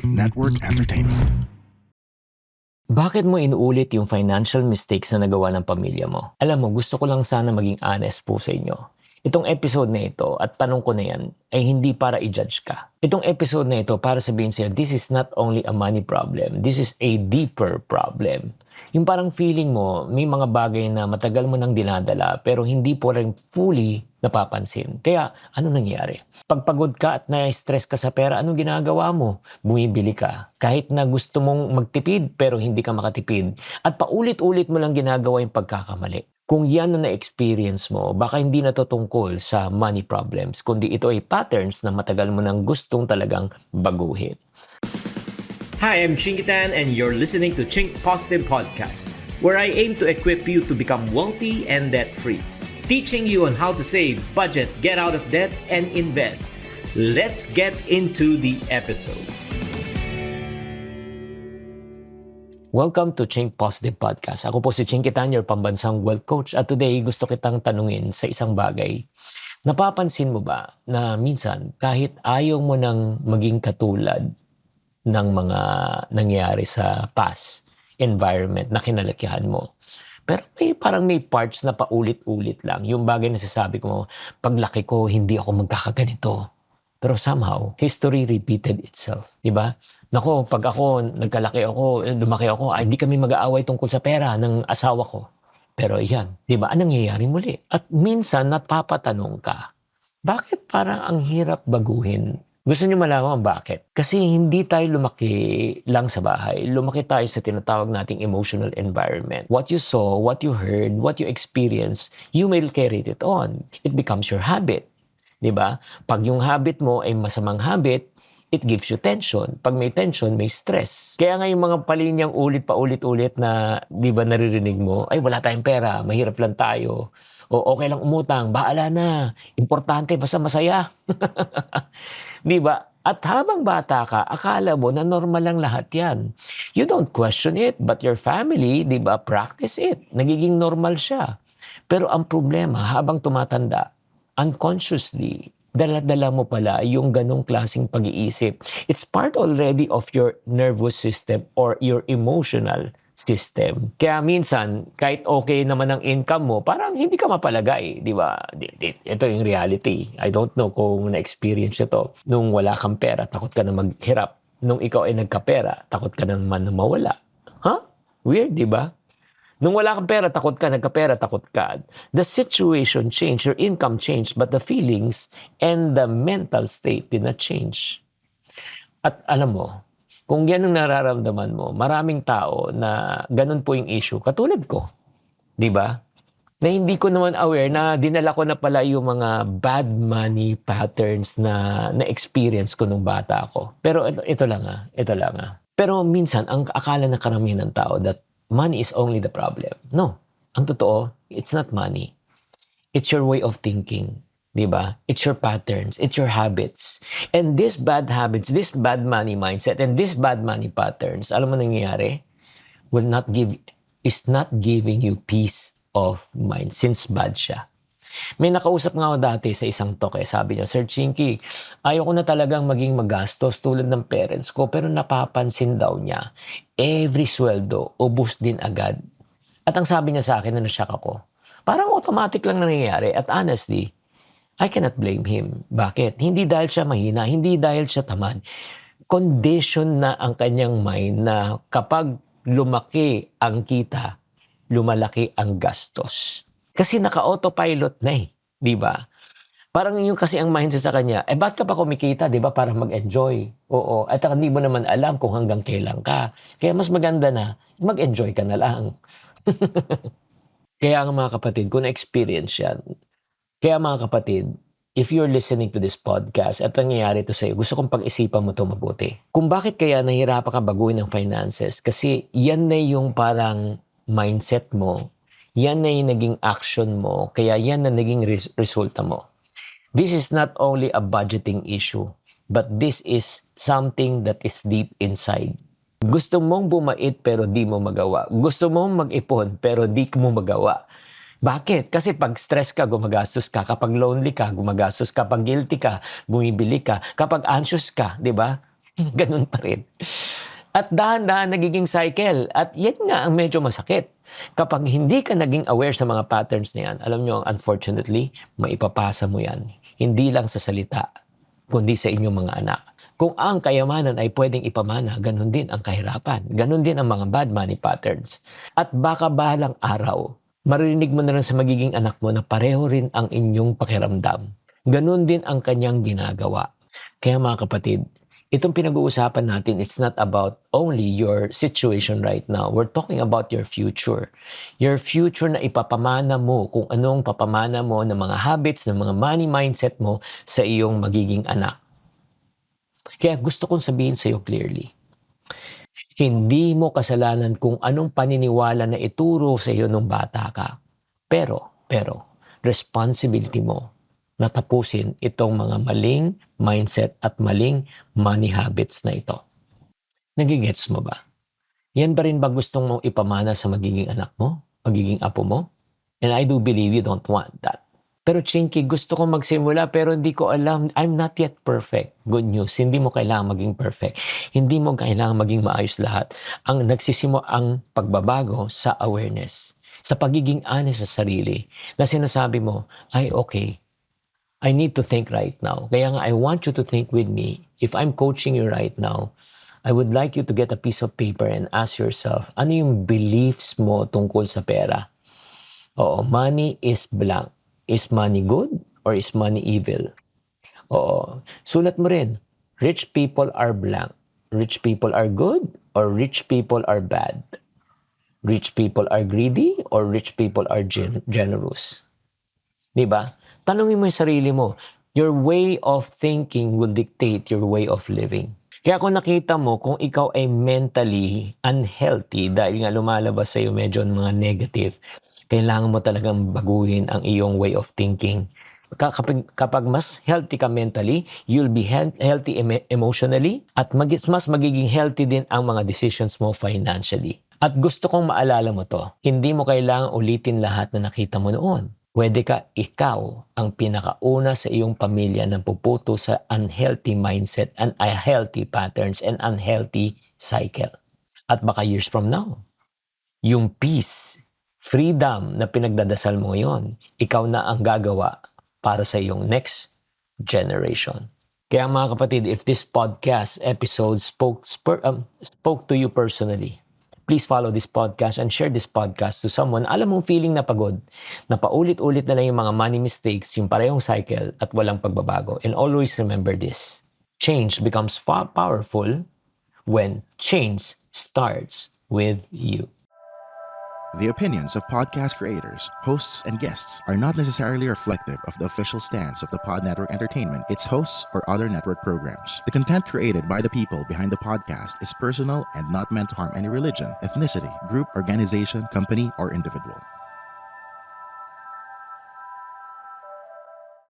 Network Entertainment. Bakit mo inuulit yung financial mistakes na nagawa ng pamilya mo? Alam mo, gusto ko lang sana maging honest po sa inyo. Itong episode na ito at tanong ko na yan ay hindi para i-judge ka. Itong episode na ito para sabihin sa'yo, this is not only a money problem, this is a deeper problem. Yung parang feeling mo, may mga bagay na matagal mo nang dinadala pero hindi po rin fully napapansin. Kaya, ano nangyari? Pagpagod ka at na-stress ka sa pera, anong ginagawa mo? Bumibili ka. Kahit na gusto mong magtipid pero hindi ka makatipid. At paulit-ulit mo lang ginagawa yung pagkakamali. Kung yan na na-experience mo, baka hindi na to tungkol sa money problems, kundi ito ay patterns na matagal mo nang gustong talagang baguhin. Hi, I'm Chinkitan and you're listening to Chink Positive Podcast, where I aim to equip you to become wealthy and debt-free. Teaching you on how to save, budget, get out of debt, and invest. Let's get into the episode. Welcome to Chink Positive Podcast. Ako po si Chinkitan, your pambansang wealth coach. At today, gusto kitang tanungin sa isang bagay. Napapansin mo ba na minsan, kahit ayaw mo nang maging katulad ng mga nangyari sa past environment na kinalakihan mo, pero parang may parts na paulit-ulit lang. Yung bagay na sasabi ko, paglaki ko, hindi ako magkakaganito. Pero somehow, history repeated itself. Diba? Nako, pag ako, lumaki ako, hindi kami mag-aaway tungkol sa pera ng asawa ko. Pero yan, diba? Anong nangyayari muli? At minsan, napapatanong ka, bakit parang ang hirap baguhin? Gusto niyo malaman bakit? Kasi hindi tayo lumaki lang sa bahay. Lumaki tayo sa tinatawag nating emotional environment. What you saw, what you heard, what you experienced, you will carry it on. It becomes your habit. Diba? Pag yung habit mo ay masamang habit, it gives you tension. Pag may tension, may stress. Kaya nga yung mga palinyang paulit-ulit na, di ba naririnig mo, ay wala tayong pera, mahirap lang tayo. O okay lang umutang, baala na. Importante, basta masaya. Di ba? At habang bata ka, akala mo na normal lang lahat yan. You don't question it, but your family, di ba, practice it. Nagiging normal siya. Pero ang problema, habang tumatanda, unconsciously, dala-dala mo pala yung ganong klaseng pag-iisip. It's part already of your nervous system or your emotional system. Kaya minsan, kahit okay naman ang income mo, parang hindi ka mapalagay, di ba? Ito yung reality. I don't know kung na-experience ito. Nung wala kang pera, takot ka na maghirap. Nung ikaw ay nagkapera, takot ka naman na mawala. Huh? Weird, di ba? Nung wala kang pera, takot ka. Nagkapera, takot ka. The situation changed, your income changed, but the feelings and the mental state did not change. At alam mo, kung yan ang nararamdaman mo, maraming tao na ganun po yung issue, katulad ko. Di ba? Na hindi ko naman aware na dinala ko na pala yung mga bad money patterns na na-experience ko nung bata ako. Pero ito lang. Pero minsan, ang akala ng karamihan ng tao that money is only the problem. No. Ang totoo, it's not money. It's your way of thinking. Diba? It's your patterns. It's your habits. And these bad habits, this bad money mindset, and these bad money patterns, alam mo nangyayari? Is not giving you peace of mind since bad siya. May nakausap nga ako dati sa isang talk sabi niya, Sir Chinky, ayaw ko na talagang maging magastos tulad ng parents ko, pero napapansin daw niya, every sweldo, ubus din agad. At ang sabi niya sa akin na nashock ako, parang automatic lang nangyayari. At honestly, I cannot blame him. Bakit? Hindi dahil siya mahina, hindi dahil siya tamad. Condition na ang kanyang mind na kapag lumaki ang kita, lumalaki ang gastos. Kasi naka-autopilot na di ba? Parang yung kasi ang mindset sa kanya, ba't ka pa kumikita, di ba, para mag-enjoy? Oo, at hindi mo naman alam kung hanggang kailan ka. Kaya mas maganda na, mag-enjoy ka na lang. Kaya nga mga kapatid, kung na-experience yan, kaya mga kapatid, if you're listening to this podcast at nangyayari ito sa'yo, gusto kong pag-isipan mo ito mabuti. Kung bakit kaya nahihirapan ka baguhin ng finances, kasi yan na yung parang mindset mo, yan na yung naging action mo, kaya yan na naging resulta mo. This is not only a budgeting issue, but this is something that is deep inside. Gusto mong bumait pero di mo magawa. Gusto mong mag-ipon pero di mo magawa. Bakit? Kasi pag stress ka, gumagastos ka. Kapag lonely ka, gumagastos ka. Kapag guilty ka, bumibili ka. Kapag anxious ka, di ba? Ganun pa rin. At dahan-dahan nagiging cycle. At yan nga ang medyo masakit. Kapag hindi ka naging aware sa mga patterns na yan, alam nyo, unfortunately, maipapasa mo yan. Hindi lang sa salita, kundi sa inyong mga anak. Kung ang kayamanan ay pwedeng ipamana, ganun din ang kahirapan. Ganun din ang mga bad money patterns. At baka balang araw, maririnig mo na rin sa magiging anak mo na pareho rin ang inyong pakiramdam. Ganun din ang kanyang ginagawa. Kaya mga kapatid, itong pinag-uusapan natin, it's not about only your situation right now. We're talking about your future. Your future na ipapamana mo, kung anong papamana mo ng mga habits, ng mga money mindset mo sa iyong magiging anak. Kaya gusto kong sabihin sa iyo clearly, hindi mo kasalanan kung anong paniniwala na ituro sa iyo nung bata ka. Pero, responsibility mo na tapusin itong mga maling mindset at maling money habits na ito. Nagigets mo ba? Yan ba rin ba gustong mong ipamana sa magiging anak mo? Magiging apo mo? And I do believe you don't want that. Pero Chinky, gusto kong magsimula pero hindi ko alam. I'm not yet perfect. Good news, hindi mo kailangan maging perfect. Hindi mo kailangan maging maayos lahat. Ang ang pagbabago sa awareness. Sa pagiging honest sa sarili. Na sinasabi mo, ay okay, I need to think right now. Kaya nga, I want you to think with me. If I'm coaching you right now, I would like you to get a piece of paper and ask yourself, ano yung beliefs mo tungkol sa pera? Oo, money is blank. Is money good or is money evil? Oo, sulat mo rin. Rich people are blank. Rich people are good or rich people are bad? Rich people are greedy or rich people are generous? Diba? Tanungin mo yung sarili mo. Your way of thinking will dictate your way of living. Kaya kung nakita mo, kung ikaw ay mentally unhealthy dahil nga lumalabas sa iyo medyo mga negative, kailangan mo talagang baguhin ang iyong way of thinking. Kapag mas healthy ka mentally, you'll be healthy emotionally at mas magiging healthy din ang mga decisions mo financially. At gusto kong maalala mo to, hindi mo kailangan ulitin lahat na nakita mo noon. Pwede ka ikaw ang pinakauna sa iyong pamilya na puputo sa unhealthy mindset and unhealthy patterns and unhealthy cycle. At baka years from now, yung peace, freedom na pinagdadasal mo ngayon, ikaw na ang gagawa para sa iyong next generation. Kaya mga kapatid, if this podcast episode spoke to you personally, please follow this podcast and share this podcast to someone. Alam mong feeling na pagod, na paulit-ulit na lang yung mga money mistakes, yung parehong cycle at walang pagbabago. And always remember this, change becomes powerful when change starts with you. The opinions of podcast creators, hosts, and guests are not necessarily reflective of the official stance of the Pod Network Entertainment, its hosts, or other network programs. The content created by the people behind the podcast is personal and not meant to harm any religion, ethnicity, group, organization, company, or individual.